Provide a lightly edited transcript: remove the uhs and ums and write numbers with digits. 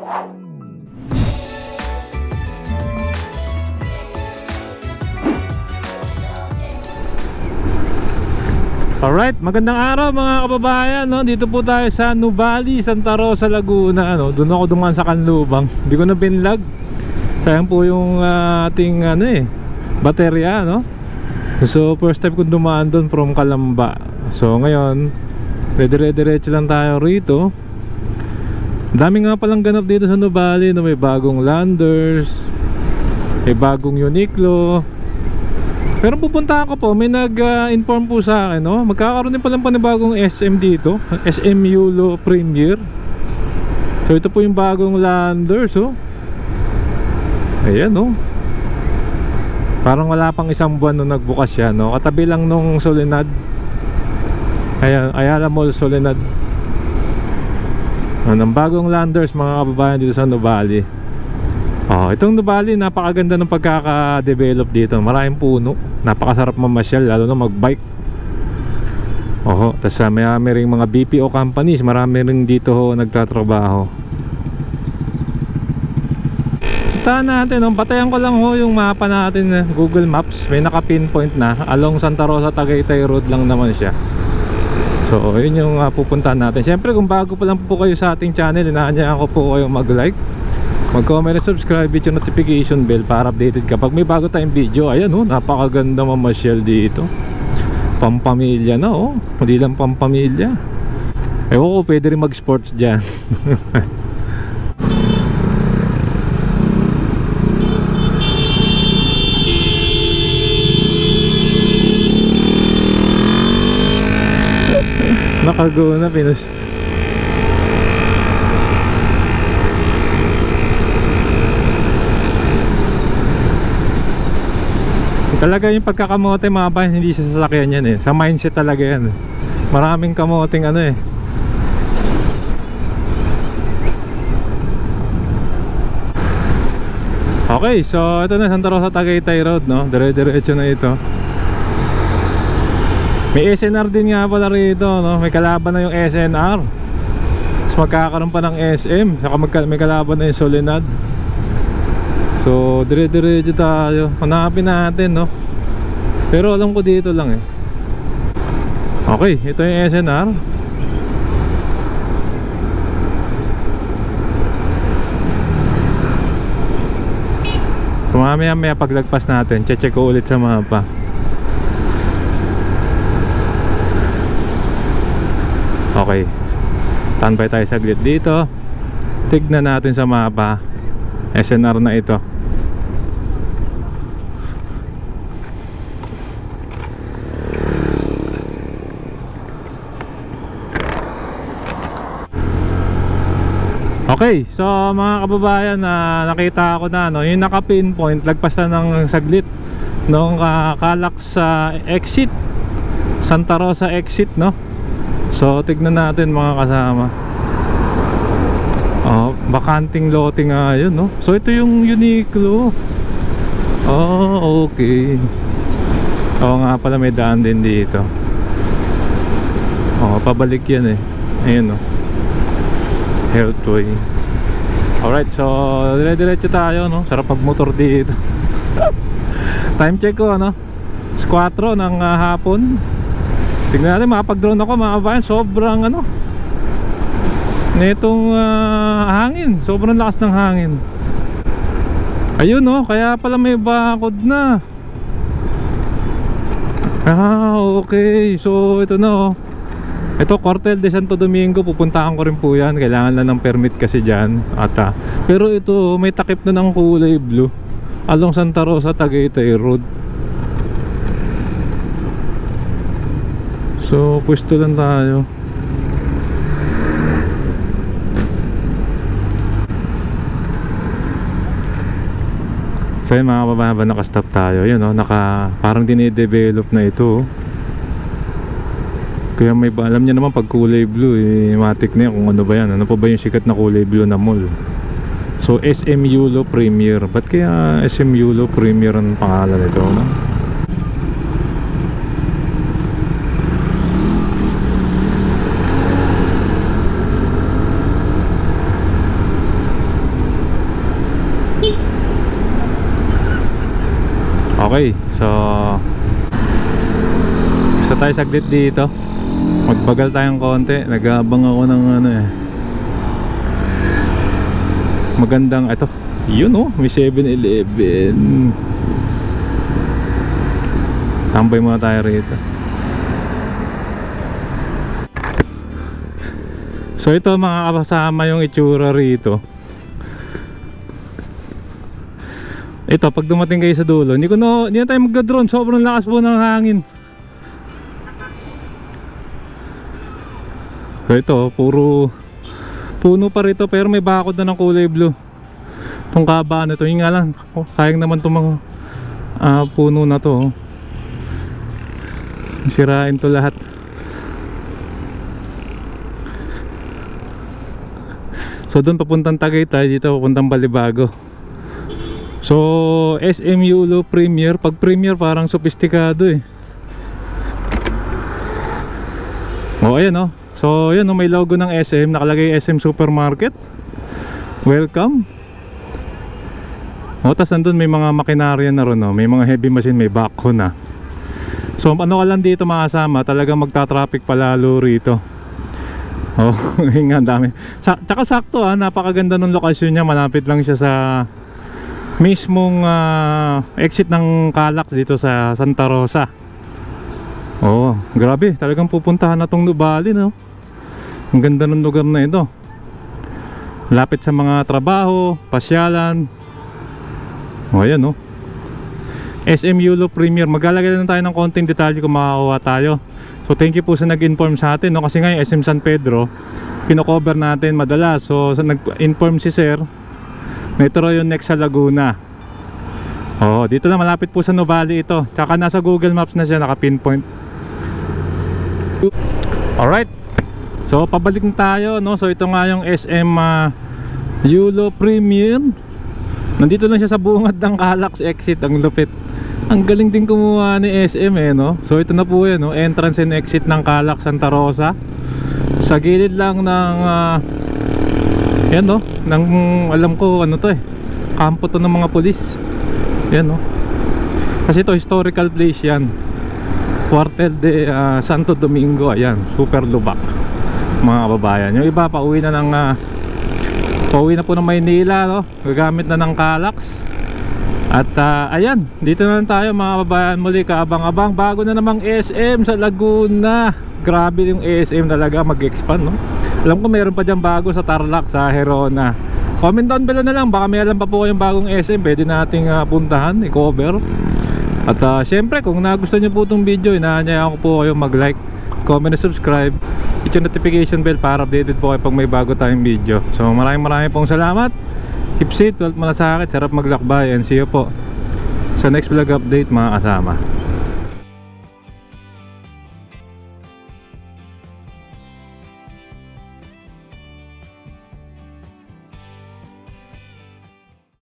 Alright, magandang araw mga kababayan, no? Dito po tayo sa Nuvali, Santa Rosa, Laguna, no? Doon ako dumaan sa Canlubang. Hindi ko na binlog. Sayang po yung ating baterya, no? So first time kong dumaan doon from Calamba. So ngayon, dire-diretso lang tayo rito. Dami nga palang ganap dito sa Nuvali, no? May bagong Landers, may bagong Uniqlo. Pero pupunta ako po, may nag-inform po sa akin, no? Magkakaroon din palang panibagong SM dito, SM Yulo Premier. So ito po yung bagong Landers, oh. Ayan, oh. Parang wala pang isang buwan nung nagbukas yan, no? Katabi lang nung Soledad. Ayan, Ayala Mall Soledad. Ang bagong Landers mga kababayan dito sa Nuvali. Oh, itong Nuvali, napakaganda ng pagkaka-develop dito. Maraming puno, napakasarap mamasyal, lalo na mag-bike. Oh, tapos may ring mga BPO companies, marami ring dito nagtatrabaho. Puntahan natin, patayan ko lang yung mapa natin, Google Maps. May naka-pinpoint na, along Santa Rosa, Tagaytay Road lang naman siya. So, yun yung pupuntahan natin. Siyempre, kung bago pa lang po kayo sa ating channel, inaanyaan ko po kayo mag-like, mag-comment at subscribe, with yung notification bell para updated kapag may bago tayong video. Ayan, napakaganda mamasyal dito. Pampamilya na, hindi lang pampamilya. Ewan ko, pwede rin mag-sports dyan. Nakago na, pinus. Talaga yung pagkakamote mga bayan, hindi sa sasakyan yan sa mindset talaga yan. Maraming kamoting Okay, so ito na, Santa Rosa, Tagaytay Road, no? Dire-diretso na ito. May SNR din nga pala rito, no? May kalaban na yung SNR. Tapos magkakaroon pa ng SM. Saka may kalaban na yung Soledad. So dire-diretso tayo. Hanapin natin, no? Pero alam ko dito lang Okay, ito yung SNR. Mamaya paglagpas natin, check ko ulit sa mapa. Okay, standby tayo saglit dito. Tignan natin sa mapa SNR na ito. Okay, so mga kababayan, nakita ko na, no, yung naka-pinpoint, lagpas na ng saglit nung Calax exit, Santa Rosa exit, no? So tignan natin mga kasama. Bakanting lote nga yun, no? So ito yung Uniqlo. Okay. Nga pala, may daan din dito. Pabalik yan Ayun, no? Healthway. Alright, so dire-diretso tayo, no? Sarap magmotor dito. Time check ko, 4 ng hapon. Tignan natin, makapag-drone ako mga kabayan. Sobrang netong hangin, sobrang lakas ng hangin. Ayun, kaya pala may bakod na. Okay. So ito na, ito, Cuartel de Santo Domingo. Pupuntahan ko rin po yan. Kailangan lang ng permit kasi dyan ata. Pero ito, may takip na ng kulay blue along Santa Rosa, Tagaytay Road. So pwesto lang tayo. So yun mga kababa, nakastop tayo. Yun, parang dinidevelop na ito. Kaya may alam niya naman pag kulay blue matik na yan kung ano ba yan. Ano pa ba yung sikat na kulay blue na mall? So SM Yulo Premier. Ba't kaya SM Yulo Premier ang pangalan nito, no? Okay, so isa tayo saglit dito. Magbagal tayong konti. Nag-aabang ako ng ano eh, magandang ito. Yun oh, may 7-Eleven. Tambay muna tayo rito. So ito mga kasama yung itsura rito. Ito pag dumating kayo sa dulo, hindi na tayo magda-drone, sobrang lakas po ng hangin. So ito puro puno pa rito, pero may bakod na ng kulay blue. Itong kabaan ito, yun nga lang, sayang naman itong mga puno na to. Sirain to lahat. So doon papuntang Tagaytay, dito papuntang Balibago. So SM Yulo Premier. Pag Premier parang sophisticado eh. Oh ayan oh. So ayan oh, may logo ng SM, nakalagay SM Supermarket. Welcome. Oh, tas nandun may mga makinarya na ron oh. May mga heavy machine, may backhoe na. So ano ka lang dito makasama, talagang magta-traffic palalo rito. Oh, nga dami. Tsaka sakto napakaganda ng lokasyon niya. Malapit lang siya sa mismong exit ng Calax dito sa Santa Rosa. Oh, grabe, talagang pupuntahan na tong Nubali, no? Ang ganda ng lugar na ito. Lapit sa mga trabaho, pasyalan. Oh, ayan, no? SM Yulo Premier. Maglalagay lang tayo ng konting detalye kung makakuha tayo. So thank you po sa nag-inform sa atin, no? Kasi ngayon SM San Pedro pino-cover natin madalas. So nag-inform si sir na ito raw yung next sa Laguna. Oh, dito na malapit po sa Nuvali ito. Tsaka nasa Google Maps na siya, naka-pinpoint. Alright. So pabalik na tayo, no? So ito nga yung SM Yulo Premier. Nandito lang siya sa bungad ng Calax exit. Ang lupit. Ang galing din kumuha ni SM eh, no? So ito na po yan, no? Entrance and exit ng Calax Santa Rosa. Sa gilid lang ng yan, no? Nang alam ko ano to eh, kampo to ng mga pulis. Yan, no? Kasi ito historical place yan. Cuartel de Santo Domingo. Ayan, super lubak mga kababayan. Yung iba pauwi na ng pauwi na po ng Maynila, no? Gagamit na ng Calax. At ayan, dito na lang tayo mga kababayan. Muli kaabang-abang, bago na namang SM sa Laguna. Grabe yung SM talaga, mag-expand, no? Alam ko meron pa dyan bago sa Tarlac, sa Herona. Comment down below na lang, baka may alam pa po kayong bagong SM, pwede nating puntahan, i-cover. At syempre kung nagustuhan nyo po itong video, inaanyayahan ko po kayo mag-like, comment and subscribe. Hit yung notification bell para updated po kayo pag may bago tayong video. So maraming pong salamat. Keep safe, wealth malasakit, sarap maglakbay, and see you po sa next vlog update mga kasama.